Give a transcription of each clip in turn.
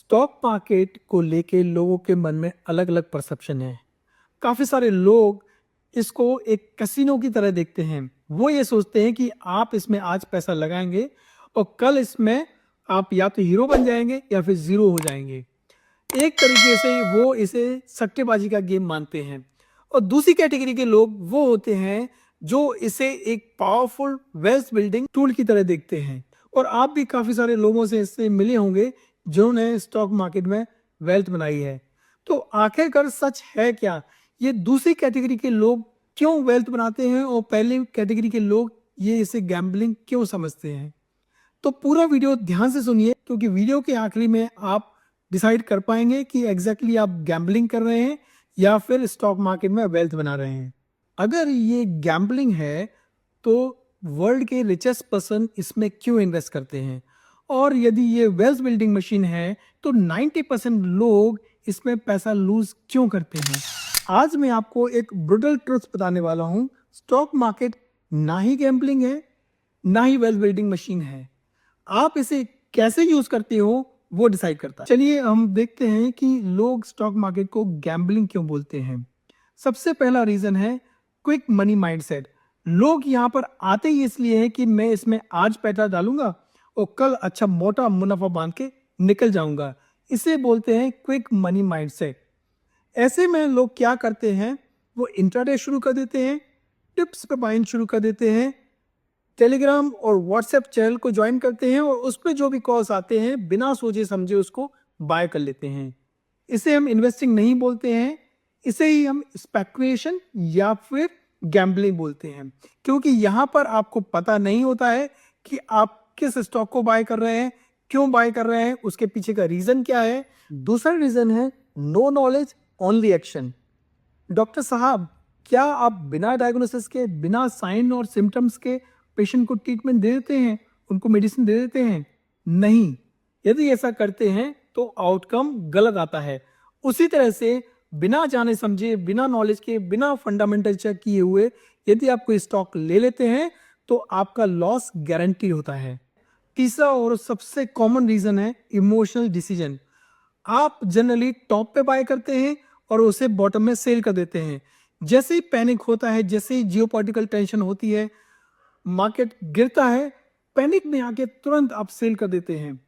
Stock market को लेके लोगों के मन में अलग अलग परसेप्शन है। काफ़ी सारे लोग इसको एक कैसीनो की तरह देखते हैं। वो ये सोचते हैं कि आप इसमें आज पैसा लगाएंगे और कल इसमें आप या तो हीरो बन जाएंगे या फिर ज़ीरो हो जाएंगे। एक तरीके से वो इसे सट्टेबाजी का गेम मानते हैं। और दूसरी कैटेगरी के लोग वो होते हैं जो इसे एक पावरफुल वेल्थ बिल्डिंग टूल की तरह देखते हैं। और आप भी काफ़ी सारे लोगों से इससे मिले होंगे जिन्होंने स्टॉक मार्केट में वेल्थ बनाई है। तो आखिरकार सच है क्या? ये दूसरी कैटेगरी के लोग क्यों वेल्थ बनाते हैं और पहली कैटेगरी के लोग ये इसे गैम्बलिंग क्यों समझते हैं? तो पूरा वीडियो ध्यान से सुनिए, क्योंकि वीडियो के आखिरी में आप डिसाइड कर पाएंगे कि एग्जैक्टली आप गैम्बलिंग कर रहे हैं या फिर स्टॉक मार्केट में वेल्थ बना रहे हैं। अगर ये गैम्बलिंग है तो वर्ल्ड के रिचेस्ट पर्सन इसमें क्यों इन्वेस्ट करते हैं? और यदि ये वेल्थ बिल्डिंग मशीन है तो 90% लोग इसमें पैसा लूज क्यों करते हैं? आज मैं आपको एक ब्रूटल ट्रुथ बताने वाला हूं। स्टॉक मार्केट ना ही गैम्बलिंग है, ना ही वेल्थ बिल्डिंग मशीन है। आप इसे कैसे यूज करते हो वो डिसाइड करता है। चलिए हम देखते हैं कि लोग स्टॉक मार्केट को गैम्बलिंग क्यों बोलते हैं। सबसे पहला रीजन है क्विक मनी माइंडसेट। लोग यहाँ पर आते ही इसलिए है कि मैं इसमें आज पैसा डालूंगा और कल अच्छा मोटा मुनाफा बांध के निकल जाऊंगा। इसे बोलते हैं क्विक मनी माइंडसेट। ऐसे में लोग क्या करते हैं, वो इंट्राडे शुरू कर देते हैं, टिप्स पे बाइंग शुरू कर देते हैं, टेलीग्राम और व्हाट्सएप चैनल को ज्वाइन करते हैं और उस पर जो भी कॉल्स आते हैं बिना सोचे समझे उसको बाय कर लेते हैं। इसे हम इन्वेस्टिंग नहीं बोलते हैं, इसे ही हम स्पेकुलेशन या फिर गैम्बलिंग बोलते हैं। क्योंकि यहाँ पर आपको पता नहीं होता है कि आप किस स्टॉक को बाय कर रहे हैं, क्यों बाय कर रहे हैं, उसके पीछे का रीजन क्या है। दूसरा रीजन है no knowledge only action. Doctor साहब, क्या आप बिना डायग्नोसिस के, बिना साइन और सिम्टम्स के पेशेंट को ट्रीटमेंट दे देते हैं, उनको मेडिसिन दे देते हैं? नहीं। यदि ऐसा करते हैं तो आउटकम गलत आता है। उसी तरह से बिना जाने समझे, बिना नॉलेज के, बिना फंडामेंटल चेक किए हुए यदि आप कोई स्टॉक ले लेते हैं तो आपका लॉस गारंटी होता है। तीसरा और सबसे कॉमन रीजन है इमोशनल डिसीजन। आप जनरली टॉप पे बाय करते हैं और उसे बॉटम में सेल कर देते हैं। जैसे ही पैनिक होता है, जैसे ही जियोपॉलिटिकल टेंशन होती है, मार्केट गिरता है, पैनिक में आके तुरंत आप सेल कर देते हैं।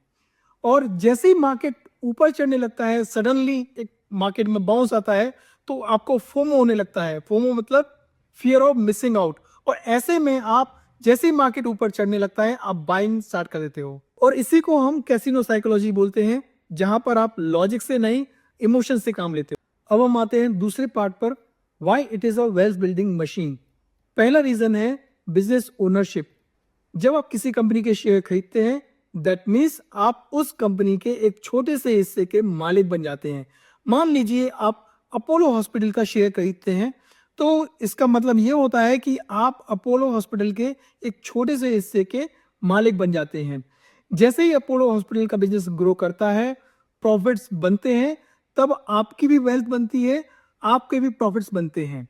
और जैसे ही मार्केट ऊपर चढ़ने लगता है, सडनली एक मार्केट में बाउंस आता है तो आपको फोमो होने लगता है। फोमो मतलब फियर ऑफ मिसिंग आउट। और ऐसे में आप जैसे ही मार्केट ऊपर चढ़ने लगता है आप बाइंग स्टार्ट कर देते हो। और इसी को हम कैसीनो साइकोलॉजी बोलते हैं, जहां पर आप लॉजिक से नहीं इमोशन से काम लेते हो। अब हम आते हैं दूसरे पार्ट पर, why it is a wealth building machine. पहला रीजन है बिजनेस ओनरशिप। जब आप किसी कंपनी के शेयर खरीदते हैं, दैट मीन्स आप उस कंपनी के एक छोटे से हिस्से के मालिक बन जाते हैं। मान लीजिए आप अपोलो हॉस्पिटल का शेयर खरीदते हैं, तो इसका मतलब ये होता है कि आप अपोलो हॉस्पिटल के एक छोटे से हिस्से के मालिक बन जाते हैं। जैसे ही अपोलो हॉस्पिटल का बिजनेस ग्रो करता है, प्रॉफिट्स बनते हैं, तब आपकी भी वेल्थ बनती है, आपके भी प्रॉफिट्स बनते हैं।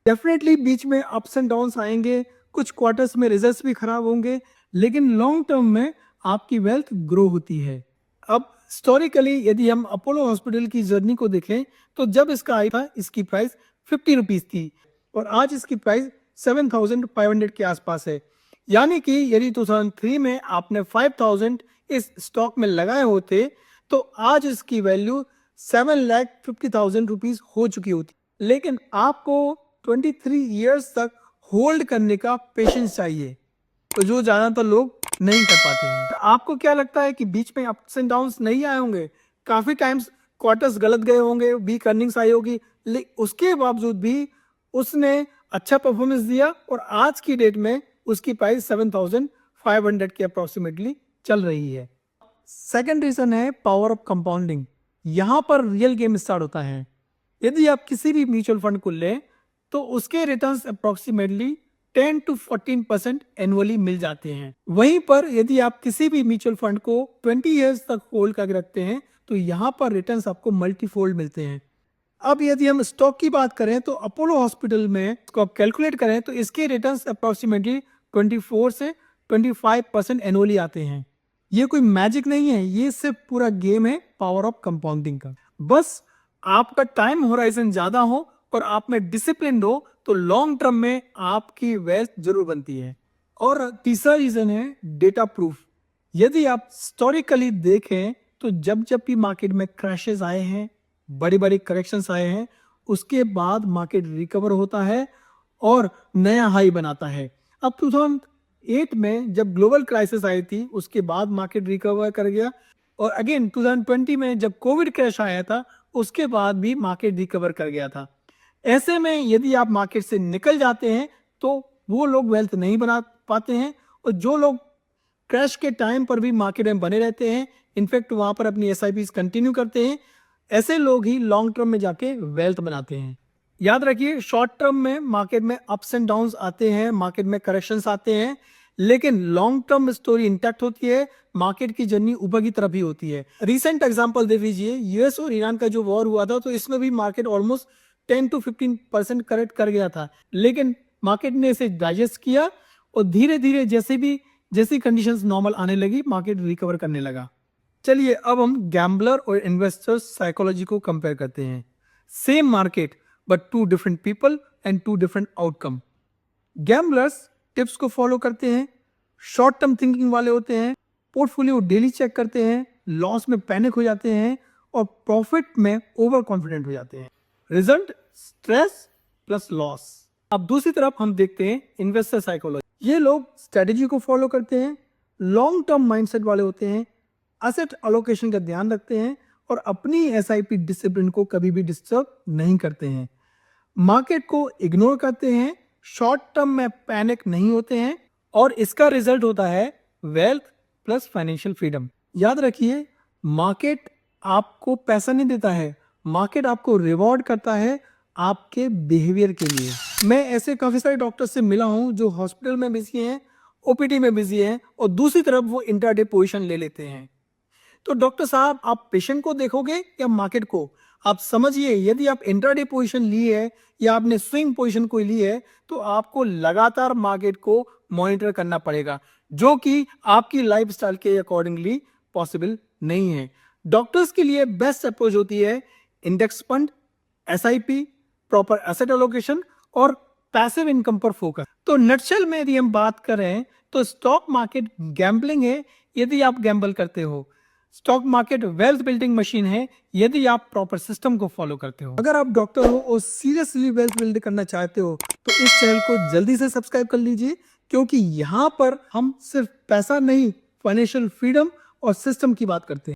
डेफिनेटली बीच में अप्स एंड डाउन्स आएंगे, कुछ क्वार्टर्स में रिजल्ट्स भी खराब होंगे, लेकिन लॉन्ग टर्म में आपकी वेल्थ ग्रो होती है। अब हिस्टोरिकली यदि हम अपोलो हॉस्पिटल की जर्नी को देखें तो जब इसका आया था इसकी प्राइस 50 रुपीज थी और आज इसकी प्राइस 7500 के आसपास है। यानी कि यदि 2003 में आपने 5000 इस स्टॉक में लगाए होते तो आज इसकी वैल्यू 7,50,000 रुपीज हो चुकी होती। लेकिन आपको 23 इयर्स तक होल्ड करने का पेशेंस चाहिए, तो जो ज्यादातर लोग नहीं कर पाते हैं। तो आपको क्या लगता है कि बीच में अप्स एंड डाउन्स नहीं आए होंगे? काफी टाइम्स क्वार्टर्स गलत गए होंगे, वीक अर्निंग्स आई होगी, लेकिन उसके बावजूद भी उसने अच्छा परफॉर्मेंस दिया और आज की डेट में उसकी प्राइस 7,500 के अप्रोक्सीमेटली चल रही है। सेकेंड रीजन है पावर ऑफ कंपाउंडिंग। यहां पर रियल गेम स्टार्ट होता है। यदि आप किसी भी म्यूचुअल फंड को लें तो उसके रिटर्न्स अप्रोक्सीमेटली 10 to 14% एनुअली मिल जाते हैं। वहीं पर यदि आप किसी भी म्यूचुअल फंड को 20 इयर्स तक होल्ड करके रखते हैं तो यहाँ पर रिटर्न्स आपको मल्टीफोल्ड मिलते हैं। अब यदि हम स्टॉक की बात करें तो अपोलो हॉस्पिटल में इसको आप कैलकुलेट करें तो इसके रिटर्न्स अप्रोक्सीमेटली 24 से 25% एनुअली आते हैं। ये कोई मैजिक नहीं है, ये सिर्फ पूरा गेम है पावर ऑफ कंपाउंडिंग का। बस आपका टाइम होराइजन ज्यादा हो और आप में डिसिप्लिन हो तो लॉन्ग टर्म में आपकी वेल्थ जरूर बनती है। और तीसरा रीजन है डेटा प्रूफ। यदि आप हिस्टोरिकली देखें तो जब जब भी मार्केट में क्रैशेस आए हैं, बड़े बड़े करेक्शंस आए हैं, उसके बाद मार्केट रिकवर होता है और नया हाई बनाता है। अब 2008 में जब ग्लोबल क्राइसिस आई थी उसके बाद मार्केट रिकवर कर गया, और अगेन 2020 में जब कोविड क्रैश आया था उसके बाद भी मार्केट रिकवर कर गया था। ऐसे में यदि आप मार्केट से निकल जाते हैं तो वो लोग वेल्थ नहीं बना पाते हैं, और जो लोग क्रैश के टाइम पर भी मार्केट में बने रहते हैं, इनफैक्ट वहां पर अपनी एसआईपी कंटिन्यू करते हैं, ऐसे लोग ही लॉन्ग टर्म में जाके वेल्थ बनाते हैं। याद रखिए, शॉर्ट टर्म में मार्केट में अप्स एंड डाउन्स आते हैं, मार्केट में करेक्शंस आते हैं, लेकिन लॉन्ग टर्म स्टोरी इंटैक्ट होती है, मार्केट की जर्नी ऊपर की तरफ ही होती है। रिसेंट एग्जांपल दे लीजिए, यूएस और ईरान का जो वॉर हुआ था तो इसमें भी मार्केट ऑलमोस्ट 10 to 15% करेक्ट कर गया था, लेकिन मार्केट ने इसे डाइजेस्ट किया और धीरे धीरे जैसी कंडीशंस नॉर्मल आने लगी मार्केट रिकवर करने लगा। चलिए अब हम गैम्बलर और इन्वेस्टर्स साइकोलॉजी को कंपेयर करते हैं। Same market but two different people and two different outcome. Gamblers tips को फॉलो करते हैं, शॉर्ट टर्म थिंकिंग वाले होते हैं, पोर्टफोलियो डेली चेक करते हैं, लॉस में पैनिक हो जाते हैं और प्रॉफिट में ओवर कॉन्फिडेंट हो जाते हैं। Result stress plus loss. अब दूसरी तरफ हम देखते हैं इन्वेस्टर साइकोलॉजी। ये लोग स्ट्रेटेजी को फॉलो करते हैं, लॉन्ग टर्म माइंडसेट वाले होते हैं, एसेट एलोकेशन का ध्यान रखते हैं और अपनी एसआईपी डिसिप्लिन को कभी भी डिस्टर्ब नहीं करते हैं, मार्केट को इग्नोर करते हैं, शॉर्ट टर्म में पैनिक नहीं होते हैं, और इसका रिजल्ट होता है वेल्थ प्लस फाइनेंशियल फ्रीडम। याद रखिए, मार्केट आपको पैसा नहीं देता है, मार्केट आपको रिवॉर्ड करता है आपके बिहेवियर के लिए। मैं ऐसे काफी सारे डॉक्टर से मिला हूं जो हॉस्पिटल में बिजी हैं, ओपीडी में बिजी हैं, और दूसरी तरफ वो इंट्राडे पोजीशन ले लेते हैं। तो डॉक्टर साहब, आप पेशेंट को देखोगे या मार्केट को? आप समझिए, यदि आप इंट्राडे पोजीशन ली है या आपने स्विंग पोजीशन कोई ली है तो आपको लगातार मार्केट को मॉनिटर करना पड़ेगा, जो कि आपकी लाइफस्टाइल के अकॉर्डिंगली पॉसिबल नहीं है। डॉक्टर्स के लिए बेस्ट अप्रोच होती है index fund, SIP, proper asset allocation और पैसिव इनकम पर फोकस। तो नटशेल में यदि हम बात करें तो स्टॉक मार्केट गैम्बलिंग है यदि आप गैम्बल करते हो, stock market wealth building machine है यदि आप प्रॉपर सिस्टम को फॉलो करते हो। अगर आप डॉक्टर हो और सीरियसली वेल्थ बिल्ड करना चाहते हो तो इस चैनल को जल्दी से सब्सक्राइब कर लीजिए, क्योंकि यहाँ पर हम सिर्फ पैसा नहीं, फाइनेंशियल फ्रीडम और सिस्टम की बात करते हैं।